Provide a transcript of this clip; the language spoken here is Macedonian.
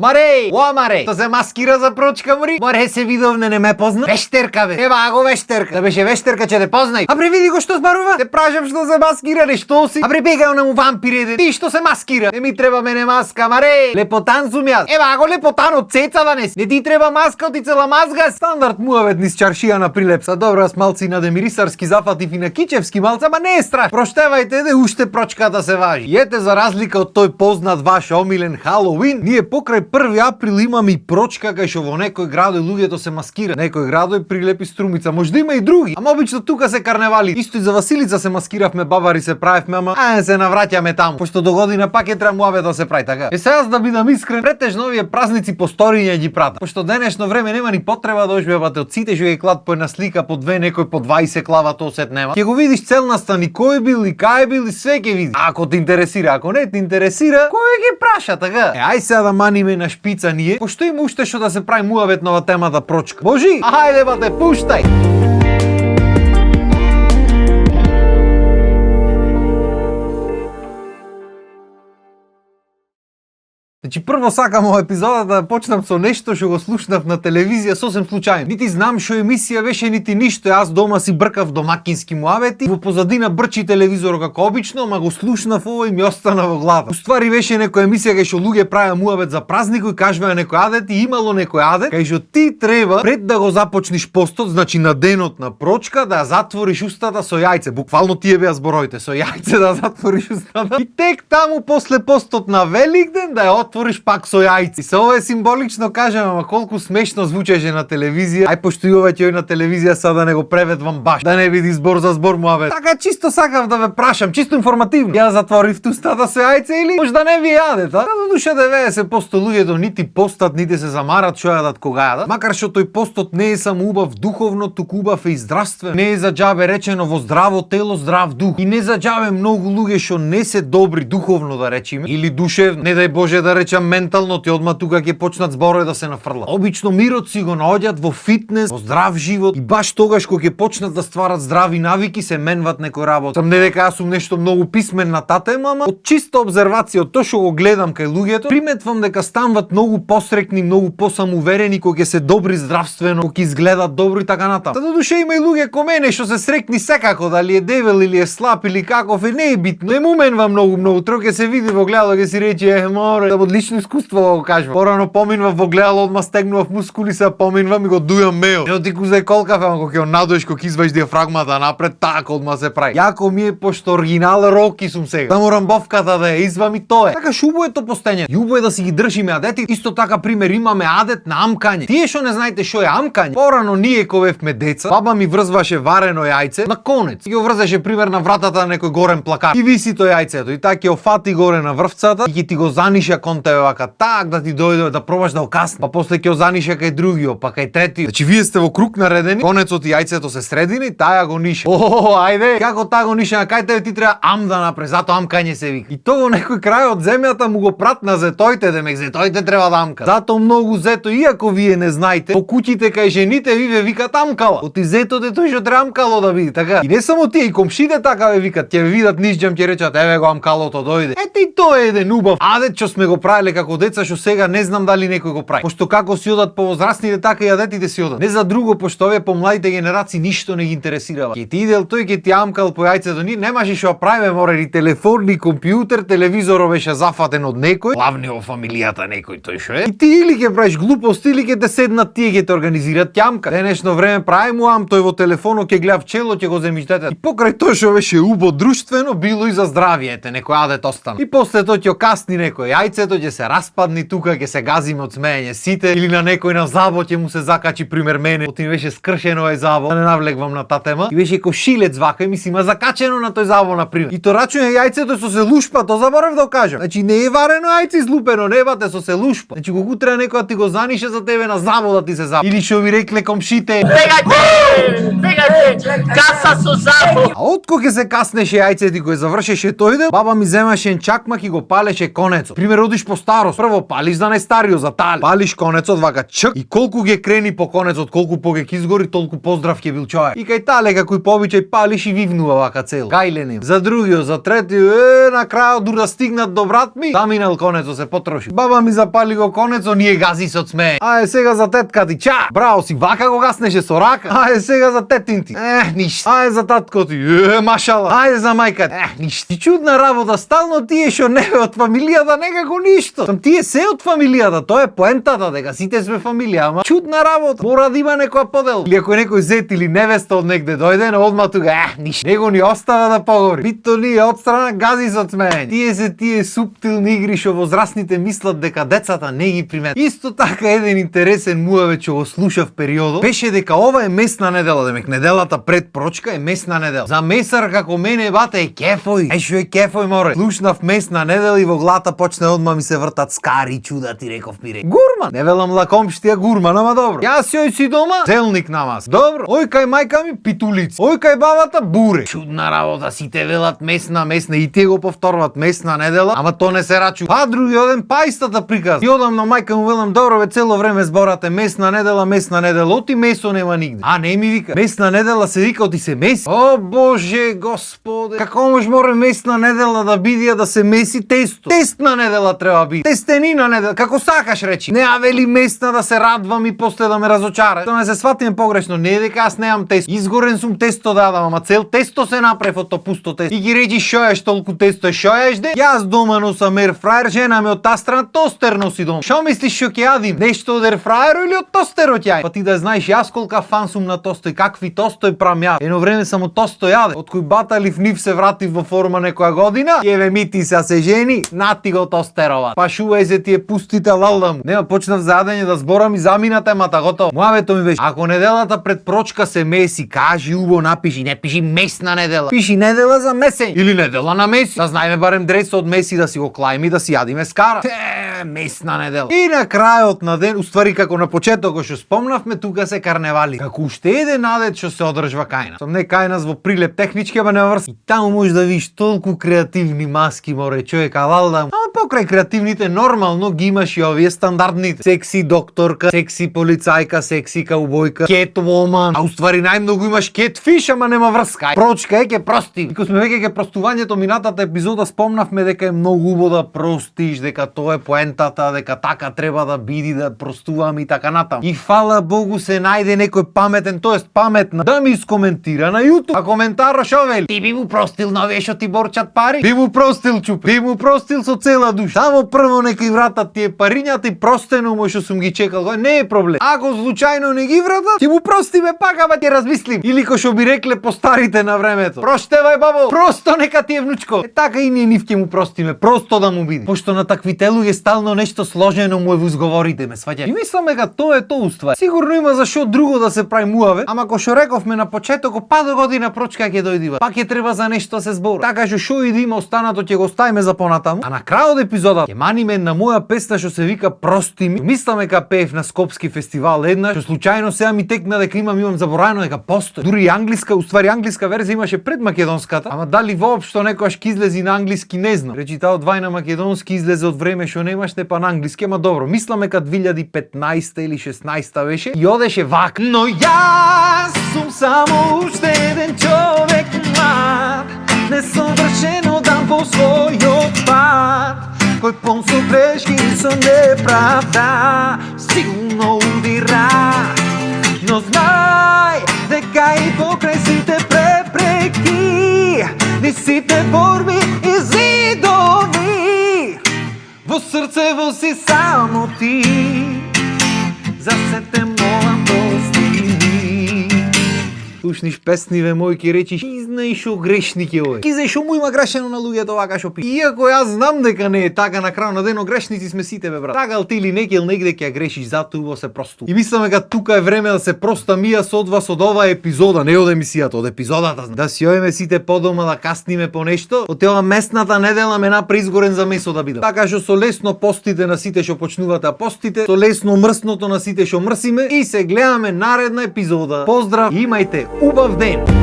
Марей! О, Марей! То се маскира за прочка, мори? Море се видовне, не ме позна? Вештерка, бе! Ева го вештерка! Да беше вештерка, че те познай! Абре, види го, што збарува? Те пражам, што се маскира, не што си? Абре, бегао на му вампиреде! Ти што се маскира? Не ми треба мене маска, Марей! Лепотан сум јас! Ева го лепотан од цеца да не си! Не ти треба маска, ти цела мазга! Стандард муавет низ чаршија на прилепса. Добро, аз малци на демирисарски зафатив и на кичевски малца, ма не е страх! Проштевајте, де уште прочката се важи. И ете, за разлика од тој познат ваш омилен Халоуин, ние покрај 1 април имаме и прочка кај што во некој градој луѓето се маскира. Некој градој прилепи струмица, можда има и други. Ама обично тука се карневали. Исто и за Василица се маскиравме, бабари се правевме, ама ајде се навраќаме таму. Пошто до година пак е треба муаве да се прави така. Сега да бидам искрен, претежно овие празници по сториња ги прата. Пошто денешно време нема ни потреба да ожбевате од сите што ги клад по една слика, по две, некој по 20 клава, тоа сет нема. Ќе го видиш целнаста ни кој бил и кај бил и све ќе видиш. Ако те интересира, ако не те интересира, кој ги праша така? Ај сега да маниме на шпица ние, пошто има уште што да се прави муавет нова темата прочка. Можи? Ајде бате, пуштај! Значи прво сакам ова епизода да почнам со нешто што го слушнав на телевизија сосем случајно. Нити знам што емисија беше, нити ништо. Јас дома си бркав домакински муавети, во позадина брчи телевизор како обично, ама го слушнав ово и ми остана во глава. Уствари беше некоја емисија кај што луѓе правеа муавет за празник и кажуваа некој адет и имало некој адет кај што ти треба пред да го започнеш постот, значи на денот на прочка, да ја затвориш устата со јајце. Буквално тие беа збороите, со јајце да затвориш устата. И тек таму после постот на Великден да ја отвориш пак со јајци. Се ова е символично, кажем, ама колку смешно звучеше на телевизија. Ај пошто и ова ќе на телевизија сега да не го преведвам баш, да не биде збор за збор муавет. Така чисто сакав да ве прашам, чисто информативно. Ја затворив устата со јајце или можда не ви јадет, а? До душа 90% луѓето нити постат, нити се замарат што јадат кога јадат. Макар што тој постот не е само убав духовно, туку убав е и здравствен. Не е за џабе речено во здраво тело, здрав дух. И не за џабе многу луѓе што не се добри духовно да речеме или душевно, не дај Боже да речам ментално, ти одма тука ќе почнат зборови да се нафрлат. Обично мирот си го наоѓаат во фитнес, во здрав живот и баш тогаш кога ќе почнат да стварат здрави навики се менват некој работа. Сам не дека јас сум нешто многу писмен на таа тема, ама од чиста обзервација од тоа што го гледам кај луѓето, приметвам дека станват многу посрекни, многу посамоуверени кога ќе се добри здравствено, кога ќе изгледат добри така натаму. Та додуше има и луѓе ко мене што се срекни секако, дали е дебел или е слаб или каков е, не е битно. Не му менва многу, тро ќе се види во гледало, ќе си рече море, да од лично искуство го кажувам. Порано поминував во гледало, одма стегнував мускули, се поминувам и го дујам мео. Не ти кузај колкав, ама кога ќе надуеш, кога извадиш диафрагмата напред, така одма се прави. Јако ми е пошто оригинал роки сум сега. Само рамбовката да ја извам и тоа е. Така шубо е то постење. Јубо е да си ги држиме адети. Исто така пример имаме адет на амкање. Тие што не знаете што е амкање, порано ние кога бевме деца, баба ми врзваше варено јајце на конец. И го врзеше пример на вратата на некој горен плакат. И виси тоа јајцето и така ќе офати горе на врвцата и ќе ти го заниша кон тебе вака так да ти дојде да пробаш да окасне. Па после ќе озаниша кај другиот, па кај третиот. Значи вие сте во круг наредени, конецот и јајцето се средина и таа го ниша. Ајде, како таа го ниша кај тебе ти треба ам да направи, затоа амкање се вика. И тоа во некој крај од земјата му го прат на зетоите, демек зетоите треба да амка. Затоа многу зето, иако вие не знаете, по куќите кај жените ви ве викат амкала. Оти зетот е тој што треба амкало да биде, така. И не само тие, и комшите така ве викат, ќе ве видат нишџам, ќе речат еве го амкалото дојде. Ете и тоа е еден убав адет што сме го правеле како деца, што сега не знам дали некој го прави. Пошто како си одат повозрастните, така и адетите си одат. Не за друго, пошто овие помладите генерации ништо не ги интересирава. Ќе ти идел тој, ќе ти амкал по јајцето, ни немаше што правиме, море ни телефон, ни компјутер, телевизорот беше зафатен од некој, главни во фамилијата некој тој што е. И ти или ќе правиш глупости, или ќе те седнат тие ќе те организираат ќамка. Денешно време прави му ам, тој во телефонот ќе гледа пчело, ќе го земиш дете. И покрај тоа што беше убо друштвено, било и за здравието, некој адет остана. И после тоа ќе окасни некој јајцето, ќе се распадни тука, ќе се газиме од смеење сите, или на некој на забот ќе му се закачи пример мене. Оти беше скршен овој забот, да не навлегвам на таа тема. И беше ко шилец вака, и мислима закачено на тој забот на пример. И то рачуње јајцето со се лушпа, то заборав да кажам. Значи не е варено јајце излупено, не бате со се лушпа. Значи кога треба некој да ти го занише за тебе на забот да ти се забот. Или што ви рекле комшите, бегајте, каса со забот. А откога ќе се каснеше јајцето и кој завршеше тој дел, баба ми земаше чакмак и го палеше конецот. Пример одиш по старост. Прво палиш за најстариот, за тали. Палиш конецот вака чк и колку ги крени по конецот, колку повеќе изгори, толку поздрав ќе бил човек. И кај тале како повеќе палиш и вивнува вака цел. Гајлене. За другиот, за третиот, на крајот дур да стигнат до брат ми, заминал конецот се потроши. Баба ми запали го конецот, ние гази се од смее. Ајде сега за тетка ти, ча! Браво си, вака го гаснеше со рака. Ајде сега за тетин ти. Ништо. Ајде за татко ти. Машала. Ајде за мајка ти. Ништо. Ти чудна работа, стално тие што не од фамилијата некако ништо. Там тие се од фамилијата, тоа е поентата дека сите сме фамилија, ама чудна работа. Мора да има некоја подел. Или ако некој зет или невеста од негде дојде, на одма тука, ништо. Него ни остава да поговори. Битто ни од страна гази со смеење. Тие се тие суптилни игри што возрастните мислат дека децата не ги приметат. Исто така еден интересен муавет што го слушав периодот беше дека ова е месна недела, демек неделата пред прочка е месна недела. За месар како мене бате е кефој. Што е кефој море. Слушнав месна недела и во глата почне одма ми се вртат скари чуда, ти реков ми гурман. Не велам лакомштија гурман, ама добро. Јас јој си дома, зелник на мас. Добро. Ој кај мајка ми питулица. Ој кај бабата буре. Чудна работа, сите велат месна и тие го повторват месна недела, ама то не се рачу. Па други оден па истата приказ. И одам на мајка му велам добро бе, цело време зборате месна недела, оти месо нема нигде. А не ми вика, месна недела се вика оти се меси. О Боже Господе, како може месна недела да биде да се меси тесто? Тестна недела треба биде. Тестенина недела, како сакаш речи. Не вели месна да се радвам и после да ме разочара. Тоа не се сватиме погрешно, не е дека аз немам тесто. Изгорен сум тесто да јадам, ама цел тесто се направив од тоа пусто тесто. И ги речи шо јаш толку тесто, шо јаш де? Јас дома носам ерфраер, жена ми од таа страна тостер носи дома. Шо мислиш што ќе јадим? Нешто од ерфраер или од тостерот јај? Па ти да знаеш јас колка фан сум на тосто и какви тостој прам ја. Едно време само тосто јаде. Од кој баталив нив се вратив во форма некоја година, јеве ми ти се жени, нати го тостерова. Па шувај се тие пустите лалдам. Нема почнав за јадење да зборам и замина темата, готово. Муавето ми беше. Ако неделата пред прочка се меси, кажи убо напиши, не пиши месна недела. Пиши недела за месење или недела на меси. Да знаеме барем дрес од меси да си го клајми, да си јадиме скара. Месна недела. И на крајот на ден, уствари како на почетокот што спомнавме, тука се карневали. Како уште еден надет што се одржува кај нас. Сом не кај нас во Прилеп технички, ама нема врска. И таму можеш да видиш толку креативни маски, море човек, алалда. Ама покрај креативните нормално ги имаш и овие стандардните. Секси докторка, секси полицајка, секси каубојка, кетвоман. А уствари најмногу имаш кетфиш, ама нема врска. Прочка е ке прости. И кога сме веќе ке простувањето минатата епизода спомнавме дека е многу убаво да простиш, дека тоа е поентата, дека така треба да биде, да простувам и така натаму. И фала Богу се најде некој паметен, тоест паметна, да ми искоментира на YouTube. А коментарот шо вели? Ти би му простил на овие што ти борчат пари? Би му простил чуп. Би му простил со цела душа. Само прво нека и вратат тие парињата и простено му што сум ги чекал. Не е проблем. Ако случајно не ги вратат, ќе му простиме пак, ама ќе размислим. Или кој што би рекле по старите на времето. Проштевај бабо, просто нека ти е внучко. Е така и ние нив ќе му простиме, просто да му биде. Пошто на таквите луѓе стално нешто сложено му е во изговорите, ме сваќаш. И мислам дека тоа е тоа уствари. Сигурно има за што друго да се прави муаве, ама кој што рековме на почетокот, па до година прочка ќе дојдива. Пак ќе треба за нешто се збори. Така што и да има останато ќе го ставиме за понатаму. А на крајот епизодата ќе маниме на моја песна што се вика Прости ми. Мислам дека пеев на Скопски фестивал еднаш, што случајно сега ми текна дека имам забораено дека постои. Дури и англиска, уствари англиска верзија имаше пред македонската, ама дали воопшто некојаш ќе излези на англиски не знам. Речи таа од на македонски излезе од време што немаш не па на англиски, ама добро. Мислам дека 2015 или 16 беше и одеше вак. Но јас сум само уште еден човек млад, несовршен одам по својот пат, кој пон со грешки и со неправда силно удира. Но знај дека и покрај сите препреки, ни сите борби и зидови, во срцево си само ти, за се те молам прости ми. Слушниш песниве мој ке речиш, ти знаеш шо грешник е овој. Ти знаеш шо му има грешено на луѓето вака шо пи. Иако јас знам дека не е така, на крај на денот грешници сме сите бе брат. Така ти или некел негде ќе грешиш, затоа убаво се просту. И мислам дека тука е време да се простам и јас од вас од оваа епизода, не од емисијата, од епизодата. Да си ојме сите подома да касниме по нешто. Од ова месната недела ме напре изгорен за месо да бидам. Така што со лесно постите на сите што почнувате да постите, со лесно мрсното на сите што мрсиме и се гледаме наредна епизода. Поздрав, имајте убав ден!